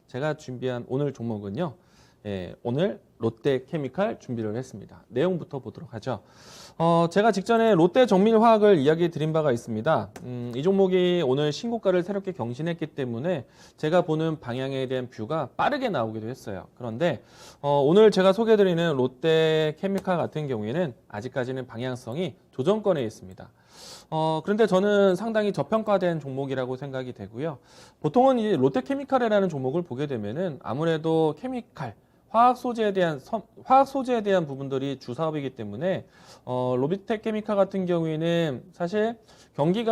제가 준비한 오늘 종목은요. 오늘 롯데케미칼 준비를 했습니다. 내용부터 보도록 하죠. 제가 직전에 롯데정밀화학을 이야기 드린 바가 있습니다. 이 종목이 오늘 신고가를 새롭게 경신했기 때문에 제가 보는 방향에 대한 뷰가 빠르게 나오기도 했어요. 그런데 오늘 제가 소개해드리는 롯데케미칼 같은 경우에는 아직까지는 방향성이 조정권에 있습니다. 그런데 저는 상당히 저평가된 종목이라고 생각이 되고요. 보통은 이 롯데케미칼이라는 종목을 보게 되면은 아무래도 케미칼, 화학 소재에 대한 부분들이 주 사업이기 때문에 롯데케미칼 같은 경우에는 사실 경기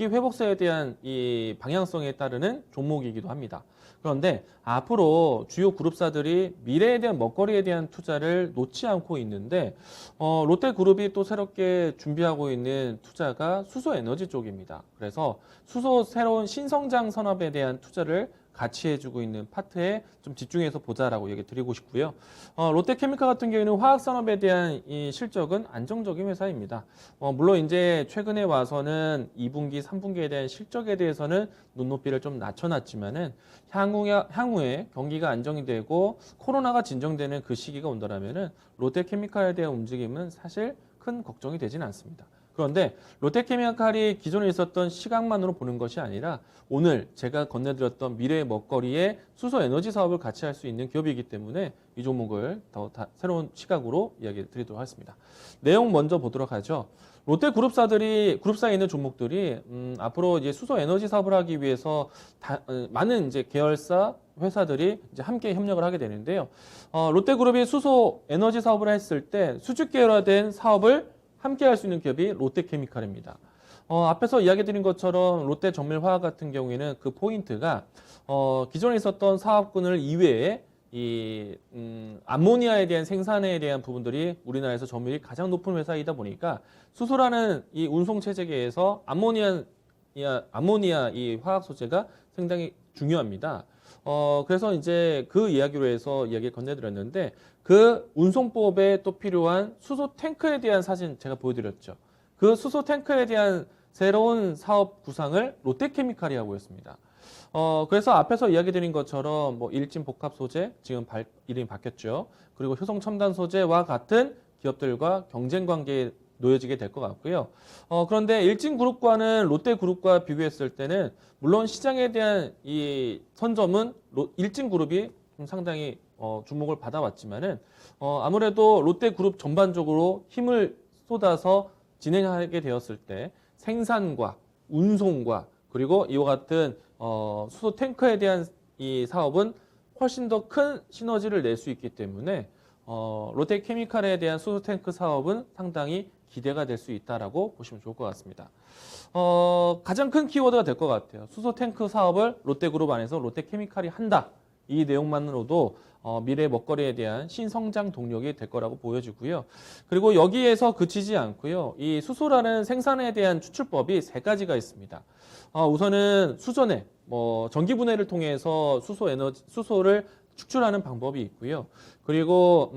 회복세에 대한 이 방향성에 따르는 종목이기도 합니다. 그런데 앞으로 주요 그룹사들이 미래에 대한 먹거리에 대한 투자를 놓지 않고 있는데 롯데그룹이 또 새롭게 준비하고 있는 투자가 수소에너지 쪽입니다. 그래서 수소 새로운 신성장 산업에 대한 투자를 같이 해주고 있는 파트에 좀 집중해서 보자라고 얘기 드리고 싶고요. 롯데케미칼 같은 경우에는 화학산업에 대한 이 실적은 안정적인 회사입니다. 물론 이제 최근에 와서는 2분기, 3분기에 대한 실적에 대해서는 눈높이를 좀 낮춰놨지만은 향후에 경기가 안정이 되고 코로나가 진정되는 그 시기가 온다면은 롯데케미칼에 대한 움직임은 사실 큰 걱정이 되지는 않습니다. 그런데 롯데케미칼이 기존에 있었던 시각만으로 보는 것이 아니라 오늘 제가 건네드렸던 미래의 먹거리의 수소 에너지 사업을 같이 할 수 있는 기업이기 때문에 이 종목을 더 새로운 시각으로 이야기 드리도록 하겠습니다. 내용 먼저 보도록 하죠. 그룹사에 있는 종목들이 앞으로 이제 수소 에너지 사업을 하기 위해서 많은 이제 계열사 회사들이 이제 함께 협력을 하게 되는데요. 롯데그룹이 수소 에너지 사업을 했을 때 수직 계열화된 사업을 함께 할 수 있는 기업이 롯데케미칼입니다. 앞에서 이야기 드린 것처럼 롯데정밀화학 같은 경우에는 그 포인트가 기존에 있었던 사업군을 이외에 이 암모니아에 대한 생산에 대한 부분들이 우리나라에서 점유율이 가장 높은 회사이다 보니까 수소라는 이 운송 체제계에서 암모니아 이 화학 소재가 상당히 중요합니다. 그래서 이제 그 이야기로 해서 이야기를 건네드렸는데 그 운송법에 또 필요한 수소 탱크에 대한 사진 제가 보여드렸죠. 그 수소 탱크에 대한 새로운 사업 구상을 롯데케미칼이 하고 있습니다. 그래서 앞에서 이야기 드린 것처럼 뭐 일진 복합 소재, 지금 이름이 바뀌었죠. 그리고 효성 첨단 소재와 같은 기업들과 경쟁 관계에 놓여지게 될 것 같고요. 그런데 일진그룹과는 롯데그룹과 비교했을 때는 물론 시장에 대한 이 선점은 일진그룹이 좀 상당히 주목을 받아왔지만은 아무래도 롯데그룹 전반적으로 힘을 쏟아서 진행하게 되었을 때 생산과 운송과 그리고 이와 같은 수소 탱크에 대한 이 사업은 훨씬 더 큰 시너지를 낼 수 있기 때문에 롯데케미칼에 대한 수소 탱크 사업은 상당히 기대가 될 수 있다라고 보시면 좋을 것 같습니다. 가장 큰 키워드가 될 것 같아요. 수소 탱크 사업을 롯데그룹 안에서 롯데케미칼이 한다. 이 내용만으로도 미래 먹거리에 대한 신성장 동력이 될 거라고 보여지고요. 그리고 여기에서 그치지 않고요. 이 수소라는 생산에 대한 추출법이 세 가지가 있습니다. 우선은 수전해, 전기 분해를 통해서 수소를 축출하는 방법이 있고요. 그리고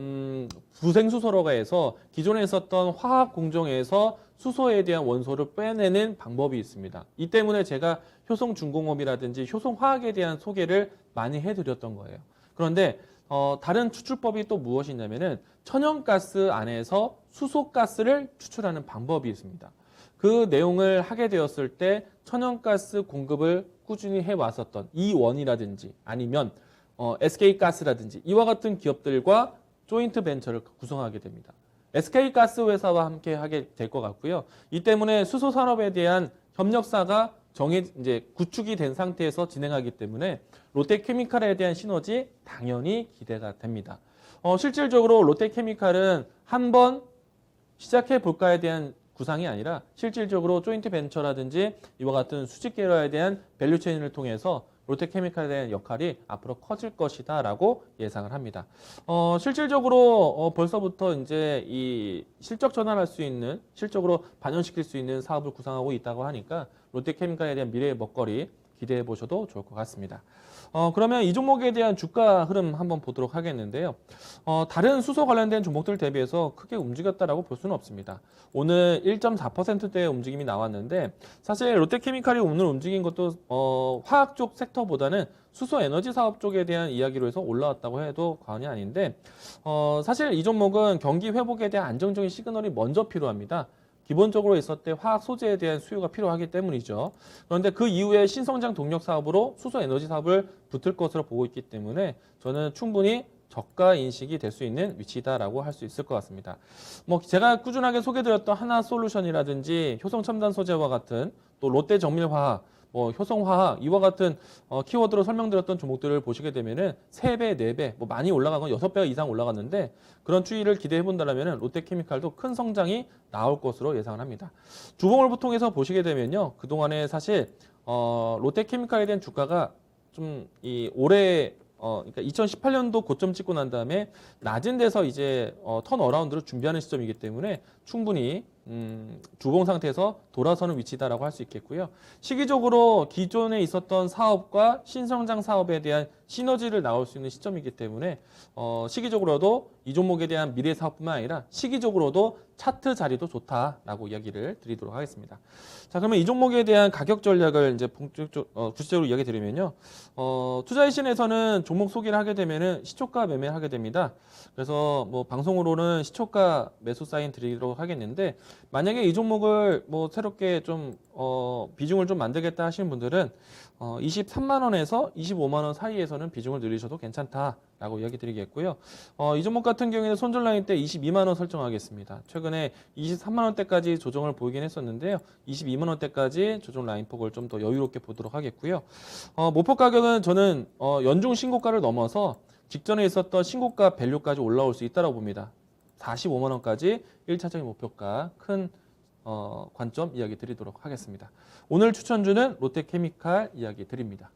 부생수소라고 해서 기존에 있었던 화학 공정에서 수소에 대한 원소를 빼내는 방법이 있습니다. 이 때문에 제가 효성중공업이라든지 효성화학에 대한 소개를 많이 해드렸던 거예요. 그런데 다른 추출법이 또 무엇이냐면은 천연가스 안에서 수소가스를 추출하는 방법이 있습니다. 그 내용을 하게 되었을 때 천연가스 공급을 꾸준히 해왔었던 이원이라든지 아니면 SK가스라든지 이와 같은 기업들과 조인트 벤처를 구성하게 됩니다. SK가스 회사와 함께 하게 될 것 같고요. 이 때문에 수소 산업에 대한 협력사가 이제 구축이 된 상태에서 진행하기 때문에 롯데케미칼에 대한 시너지 당연히 기대가 됩니다. 실질적으로 롯데케미칼은 한번 시작해 볼까에 대한 구상이 아니라 실질적으로 조인트 벤처라든지 이와 같은 수직 계열화에 대한 밸류체인을 통해서 롯데케미칼에 대한 역할이 앞으로 커질 것이다라고 예상을 합니다. 실질적으로 벌써부터 이제 이 실적 전환할 수 있는, 실적으로 반영시킬 수 있는 사업을 구상하고 있다고 하니까 롯데케미칼에 대한 미래의 먹거리 기대해 보셔도 좋을 것 같습니다. 그러면 이 종목에 대한 주가 흐름 한번 보도록 하겠는데요. 다른 수소 관련된 종목들 대비해서 크게 움직였다라고 볼 수는 없습니다. 오늘 1.4%대의 움직임이 나왔는데 사실 롯데케미칼이 오늘 움직인 것도 화학 쪽 섹터보다는 수소 에너지 사업 쪽에 대한 이야기로 해서 올라왔다고 해도 과언이 아닌데 사실 이 종목은 경기 회복에 대한 안정적인 시그널이 먼저 필요합니다. 기본적으로 있었을 때 화학 소재에 대한 수요가 필요하기 때문이죠. 그런데 그 이후에 신성장 동력 사업으로 수소 에너지 사업을 붙을 것으로 보고 있기 때문에 저는 충분히 저가 인식이 될 수 있는 위치다라고 할 수 있을 것 같습니다. 뭐 제가 꾸준하게 소개드렸던 하나솔루션이라든지 효성첨단 소재와 같은 또 롯데정밀화학 효성화학 이와 같은 키워드로 설명드렸던 종목들을 보시게 되면은 3배, 4배, 뭐 많이 올라간 건 6배 이상 올라갔는데 그런 추이를 기대해 본다면 롯데케미칼도 큰 성장이 나올 것으로 예상을 합니다. 주봉을 통해서 보시게 되면요. 그동안에 사실 롯데케미칼에 대한 주가가 좀 올해 그러니까 2018년도 고점 찍고 난 다음에 낮은 데서 이제 턴어라운드를 준비하는 시점이기 때문에 충분히 주봉 상태에서 돌아서는 위치다라고 할 수 있겠고요. 시기적으로 기존에 있었던 사업과 신성장 사업에 대한 시너지를 나올 수 있는 시점이기 때문에 시기적으로도 이 종목에 대한 미래 사업뿐만 아니라 시기적으로도 차트 자리도 좋다라고 이야기를 드리도록 하겠습니다. 자, 그러면 이 종목에 대한 가격 전략을 이제 구체적으로 이야기 드리면요. 투자이신에서는 종목 소개를 하게 되면은 시초가 매매를 하게 됩니다. 그래서 뭐 방송으로는 시초가 매수 사인 드리도록 하겠는데 만약에 이 종목을 뭐 새롭게 좀 비중을 좀 만들겠다 하시는 분들은 23만 원에서 25만 원 사이에서는 비중을 늘리셔도 괜찮다라고 이야기 드리겠고요. 이 종목 같은 경우에는 손절 라인 때 22만 원 설정하겠습니다. 최근에 23만 원대까지 조정을 보이긴 했었는데요. 22만 원대까지 조정 라인 폭을 좀 더 여유롭게 보도록 하겠고요. 목표 가격은 저는 연중 신고가를 넘어서 직전에 있었던 신고가 밸류까지 올라올 수 있다고 봅니다. 45만 원까지 1차적인 목표가 큰 관점 이야기 드리도록 하겠습니다. 오늘 추천주는 롯데케미칼 이야기 드립니다.